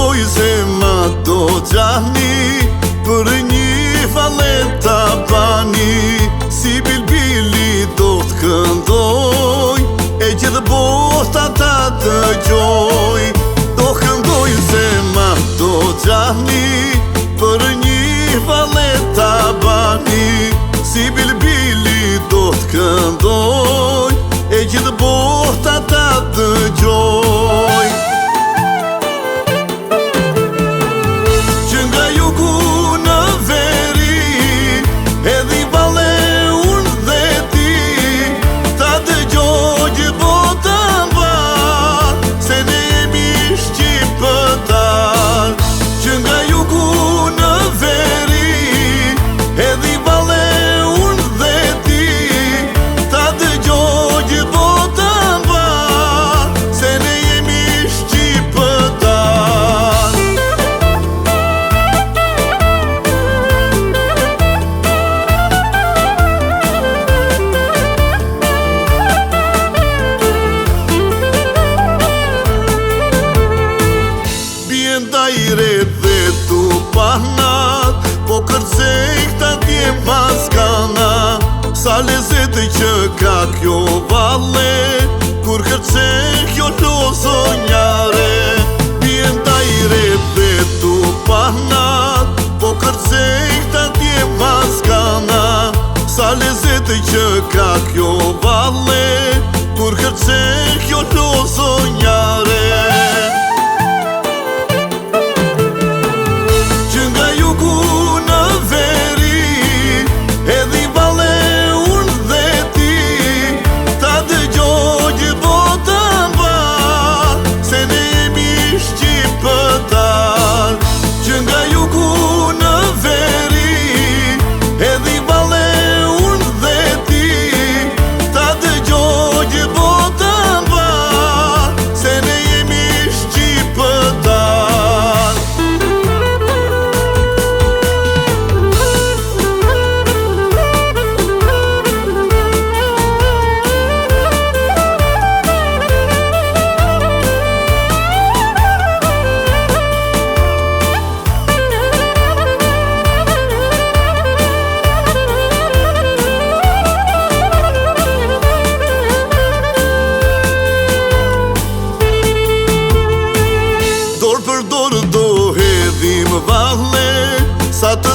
këndoj zema do gjahni, për një valeta bani. Si bilbili do të këndoj, e gjithë bota ta dëgjoj. Do këndoj zema do gjahni, për një valeta bani. Si bilbili do të këndoj, e gjithë bota ta dëgjoj. Që nga jugu në veri, edhi vale unë dhe ti, ta dëgjoj gjithë bota mba, se ne jemi shqiptar. Që nga jugu në veri, edhi vale unë dhe ti, ta dëgjoj gjithë bota mba, se ne jemi shqiptar. Bien dajre dhe tu pahnat, po kërcej këta dje maskana. Sa lezete që ka kjo valle, kur kërcej kjo lozonjare. Bien dajre dhe tu pahnat, po kërcej këta dje maskana. Sa lezete që ka kjo valle, kur kërcej kjo lozonjare. Dorë për dorë do hedhim valle, sa të